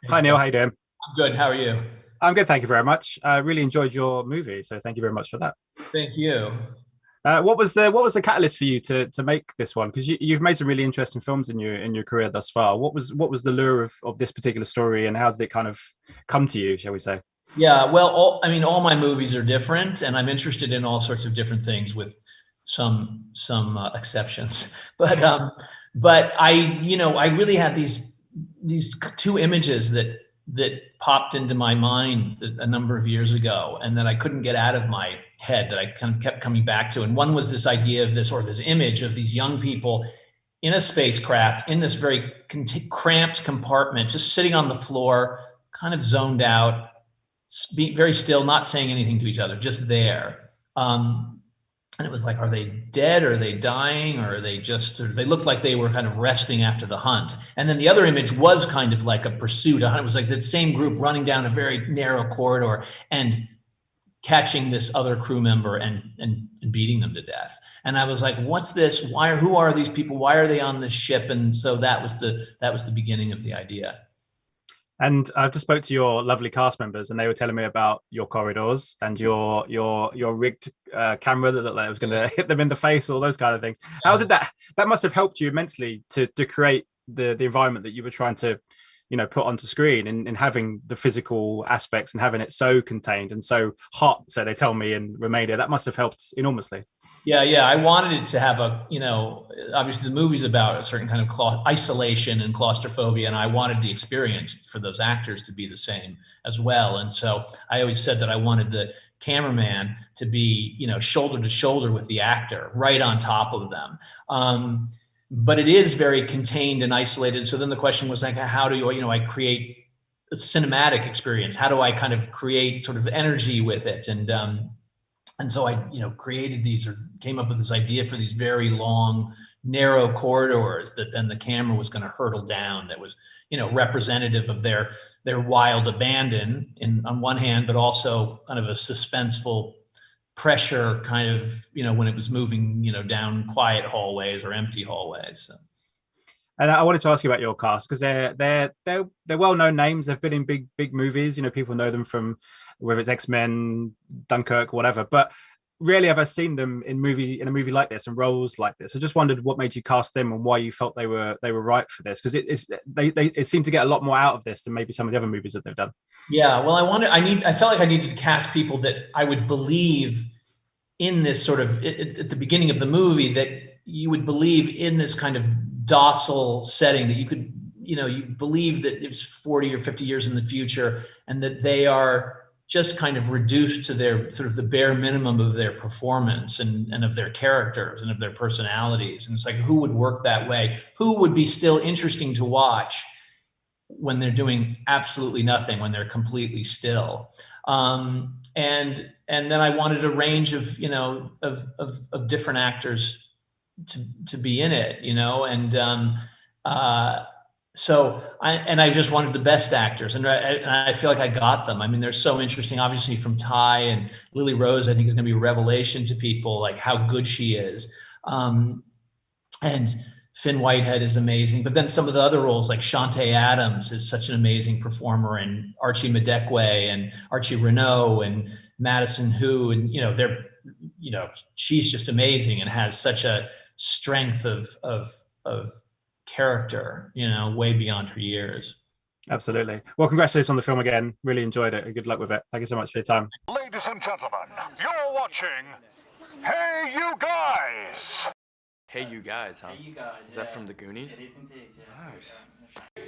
Hey, Hi Neil, Scott. how you doing? I'm good. How are you? I'm good, thank you very much. I really enjoyed your movie, so thank you very much for that. Thank you. What was the catalyst for you to make this one? Because you've made some really interesting films in your career thus far. What was the lure of this particular story, and how did it kind of come to you, shall we say? Yeah, well, all my movies are different, and I'm interested in all sorts of different things, with some exceptions. But I really had these two images that popped into my mind a number of years ago, and that I couldn't get out of my head, that I kind of kept coming back to. And one was this idea of this image of these young people in a spacecraft in this very cramped compartment, just sitting on the floor, kind of zoned out, be very still, not saying anything to each other, just there. And it was like, are they dead? Or are they dying? Or are they just sort of, they looked like they were kind of resting after the hunt. And then the other image was kind of like a pursuit. A hunt. It was like the same group running down a very narrow corridor and catching this other crew member and beating them to death. And I was like, what's this? Who are these people? Why are they on this ship? And so that was the beginning of the idea. And I just spoke to your lovely cast members, and they were telling me about your corridors and your rigged camera that looked like it was going to hit them in the face, all those kind of things. How did that must have helped you immensely to create the environment that you were trying to, put onto screen, and having the physical aspects and having it so contained and so hot. So they tell me in Romania that must have helped enormously. Yeah. I wanted it to have obviously the movie's about a certain kind of isolation and claustrophobia, and I wanted the experience for those actors to be the same as well. And so I always said that I wanted the cameraman to be, shoulder to shoulder with the actor, right on top of them. But it is very contained and isolated. So then the question was like, how do I create a cinematic experience? How do I kind of create sort of energy with it? And so I, created these, or came up with this idea for these very long, narrow corridors that then the camera was going to hurtle down. That was, representative of their wild abandon on one hand, but also kind of a suspenseful pressure, kind of, when it was moving, down quiet hallways or empty hallways. So. And I wanted to ask you about your cast, because they're well-known names. They've been in big movies. People know them from whether it's X-Men, Dunkirk, whatever. But rarely have I seen them in a movie like this and roles like this. I just wondered what made you cast them and why you felt they were right for this, because it seemed to get a lot more out of this than maybe some of the other movies that they've done. Yeah, well, I felt like I needed to cast people that I would believe in this sort of, at the beginning of the movie, that you would believe in this kind of docile setting, that you could, you believe that it's 40 or 50 years in the future, and that they are just kind of reduced to their sort of the bare minimum of their performance and of their characters and of their personalities. And it's like, who would work that way? Who would be still interesting to watch when they're doing absolutely nothing, when they're completely still? And then I wanted a range of, of different actors to be in it, so I just wanted the best actors, and I feel like I got them. I mean, they're so interesting. Obviously, from Tye and Lily-Rose, I think is going to be a revelation to people, like how good she is. And Fionn Whitehead is amazing. But then some of the other roles, like Chanté Adams is such an amazing performer, and Archie and Archie Renaux and Madison Hu, and she's just amazing and has such a strength of character, way beyond her years. Absolutely. Well, congratulations on the film again. Really enjoyed it, and good luck with it. Thank you so much for your time. Ladies and gentlemen, you're watching Hey You Guys! Hey, you guys, huh? Hey, you guys. Is that from the Goonies? It is indeed, yes. Nice.